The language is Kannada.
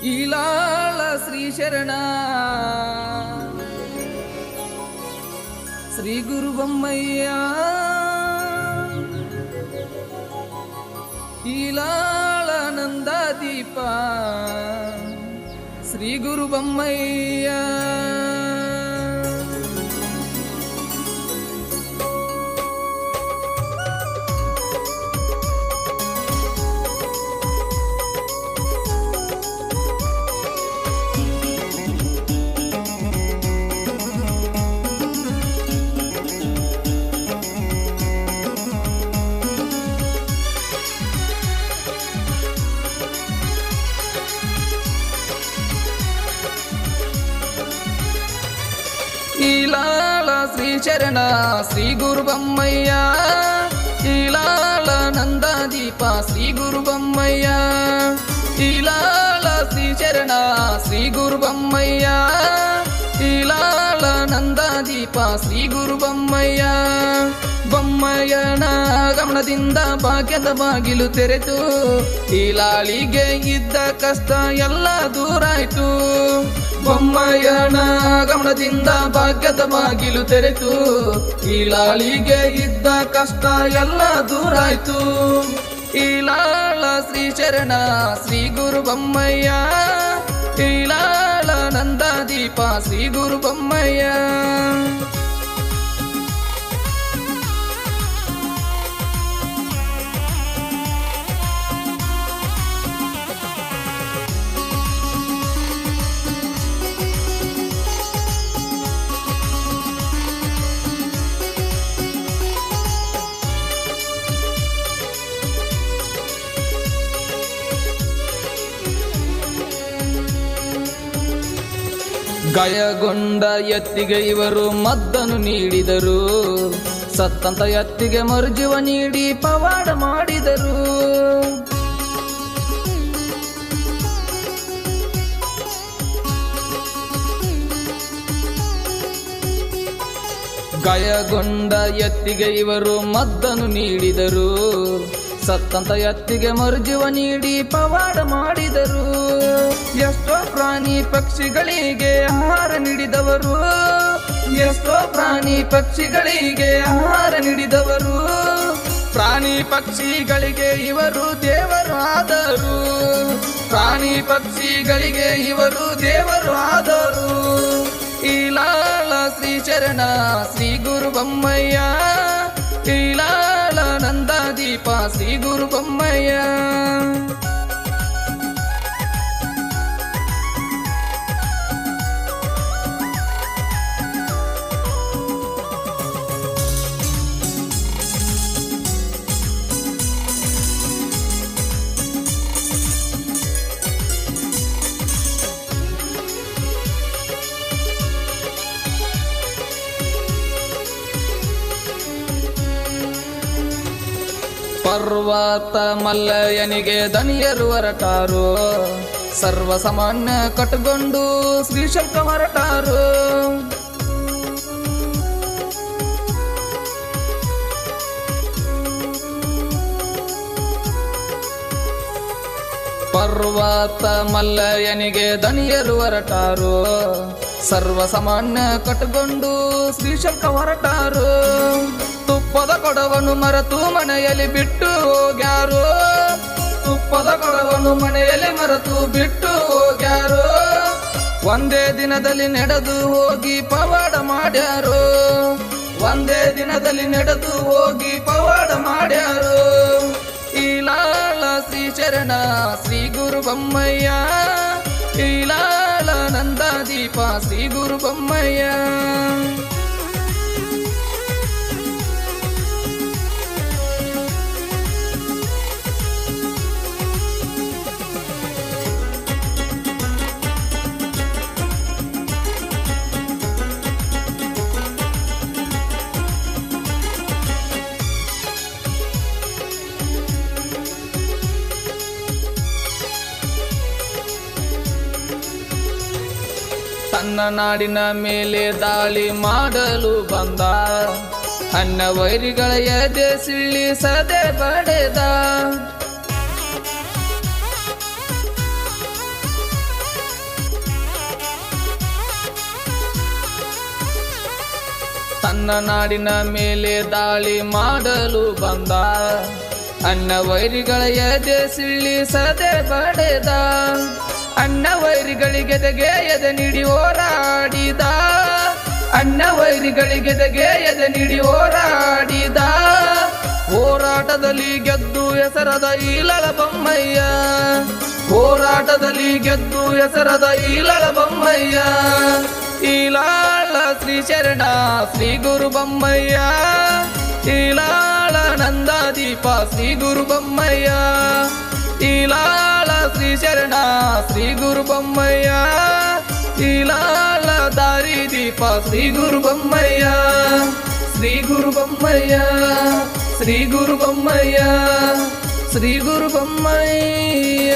ಈಲಾಳ ಶ್ರೀ ಶರಣ ಶ್ರೀ ಗುರು ಬೊಮ್ಮಯ್ಯ ಈಲಾಳ ನಂದ ದೀಪ ಶ್ರೀ ಗುರು ಬೊಮ್ಮಯ್ಯ ಈಲಾಳ ಶ್ರೀ ಶರಣ ಶ್ರೀ ಗುರು ಬೊಮ್ಮಯ್ಯ ಈಲಾಳ ನಂದ ದೀಪ ಶ್ರೀ ಗುರು ಬೊಮ್ಮಯ್ಯ ಈಲಾಳ ಶ್ರೀ ಶರಣ ಶ್ರೀ ಗುರು ಬೊಮ್ಮಯ್ಯ ಈಲಾಳ ನಂದ ದೀಪ ಶ್ರೀ ಗುರು ಬೊಮ್ಮಯ್ಯ ಬೊಮ್ಮಯ್ಯನ ಗಮನದಿಂದ ಭಾಗ್ಯದ ಬಾಗಿಲು ತೆರೆತು ಈಲಾಳಿಗೆ ಇದ್ದ ಕಷ್ಟ ಎಲ್ಲ ದೂರಾಯ್ತು ಬೊಮ್ಮಯ್ಯನ ಗಮನದಿಂದ ಭಾಗ್ಯದ ಬಾಗಿಲು ತೆರೆತು ಈಲಾಳಿಗೆ ಇದ್ದ ಕಷ್ಟ ಎಲ್ಲ ದೂರಾಯ್ತು ಈಲಾಳ ಶ್ರೀ ಶರಣ ಶ್ರೀ ಗುರು ಬೊಮ್ಮಯ್ಯ ಈಲಾಳ ನಂದ ದೀಪ ಶ್ರೀ ಗುರು ಬೊಮ್ಮಯ್ಯ ಗಾಯಗೊಂಡ ಎತ್ತಿಗೆ ಇವರು ಮದ್ದನ್ನು ನೀಡಿದರು ಸತ್ತಂತ ಎತ್ತಿಗೆ ಮರುಜೀವ ನೀಡಿ ಪವಾಡ ಮಾಡಿದರು ಗಾಯಗೊಂಡ ಎತ್ತಿಗೆ ಇವರು ಮದ್ದನ್ನು ನೀಡಿದರು ಸತ್ತಂತ ಎತ್ತಿಗೆ ಮರುಜೀವ ನೀಡಿ ಪವಾಡ ಮಾಡಿದರು ಎಷ್ಟೋ ಪ್ರಾಣಿ ಪಕ್ಷಿಗಳಿಗೆ ಆಹಾರ ನೀಡಿದವರು ಎಷ್ಟೋ ಪ್ರಾಣಿ ಪಕ್ಷಿಗಳಿಗೆ ಆಹಾರ ನೀಡಿದವರು ಪ್ರಾಣಿ ಪಕ್ಷಿಗಳಿಗೆ ಇವರು ದೇವರು ಆದರು ಪ್ರಾಣಿ ಪಕ್ಷಿಗಳಿಗೆ ಇವರು ದೇವರು ಆದರು ಈಲಾಳ ಶ್ರೀ ಶರಣ ಶ್ರೀ ಗುರು ಬೊಮ್ಮಯ್ಯ ಈಲಾಳ ನಂದ ದೀಪ ಶ್ರೀ ಗುರು ಬೊಮ್ಮಯ್ಯ ಪರ್ವತ ಮಲ್ಲಯ್ಯನಿಗೆ ದಣಿಯರು ಹೊರಟಾರು ಸರ್ವ ಸಾಮಾನ್ಯ ಕಟ್ಕೊಂಡು ಶ್ರೀಶೈಲ ಹೊರಟಾರು ಪರ್ವತ ಮಲ್ಲಯ್ಯನಿಗೆ ದಣಿಯರು ಹೊರಟಾರು ಸರ್ವ ಸಾಮಾನ್ಯ ಕಟ್ಕೊಂಡು ಶ್ರೀಶೈಲ ಹೊರಟಾರು ತುಪ್ಪದ ಕೊಡವನ್ನು ಮರೆತು ಮನೆಯಲ್ಲಿ ಬಿಟ್ಟು ಹೋಗ್ಯಾರು ತುಪ್ಪದ ಕೊಡವನ್ನು ಮನೆಯಲ್ಲಿ ಮರೆತು ಬಿಟ್ಟು ಹೋಗ್ಯಾರು ಒಂದೇ ದಿನದಲ್ಲಿ ನಡೆದು ಹೋಗಿ ಪವಾಡ ಮಾಡ್ಯಾರು ಒಂದೇ ದಿನದಲ್ಲಿ ನಡೆದು ಹೋಗಿ ಪವಾಡ ಮಾಡ್ಯಾರು ಈಲಾಳ ಶ್ರೀ ಶರಣ ಶ್ರೀ ಗುರು ಬೊಮ್ಮಯ್ಯ ಈಲಾಳ ನಂದ ದೀಪ ಶ್ರೀ ಗುರು ಬೊಮ್ಮಯ್ಯ ತನ್ನ ನಾಡಿನ ಮೇಲೆ ದಾಳಿ ಮಾಡಲು ಬಂದ ಅನ್ನ ವೈರಿಗಳ ಎದೆ ಸಿಳ್ಳಿ ಸದೆ ಬಡೆದ ತನ್ನ ನಾಡಿನ ಮೇಲೆ ದಾಳಿ ಮಾಡಲು ಬಂದ ಅಣ್ಣ ವೈರಿಗಳ ಎದೆ ಸಿಳ್ಳಿಸದೆ ಬಡೆದ ಅಣ್ಣ ವೈರಿಗಳಿಗೆದೆಗೆ ಎದೆ ನೀಡಿ ಹೋರಾಡಿದ ಅಣ್ಣ ವೈರಿಗಳಿಗೆದೆಗೆ ಎದೆ ನೀಡಿ ಹೋರಾಡಿದ ಹೋರಾಟದಲ್ಲಿ ಗೆದ್ದು ಹೆಸರದ ಈಲಳ ಬೊಮ್ಮಯ್ಯ ಹೋರಾಟದಲ್ಲಿ ಗೆದ್ದು ಹೆಸರದ ಈಲಳ ಬೊಮ್ಮಯ್ಯ ಈಲಾಳ ಶ್ರೀ ಶರಣ ಶ್ರೀ ಗುರು ಬೊಮ್ಮಯ್ಯ ಈಲಾಳ ನಂದಾದೀಪ ಶ್ರೀ ಗುರು ಬೊಮ್ಮಯ್ಯ ಈಲಾಳ ಶ್ರೀ ಶರಣ ಶ್ರೀ ಗುರು ಬೊಮ್ಮಯ್ಯ ಈಲಾಳ ದಾರಿ ದೀಪ ಶ್ರೀ ಗುರು ಬೊಮ್ಮಯ್ಯ ಶ್ರೀ ಗುರು ಬೊಮ್ಮಯ್ಯ ಶ್ರೀ ಗುರು ಬೊಮ್ಮಯ್ಯ ಶ್ರೀ ಗುರು ಬೊಮ್ಮಯ್ಯ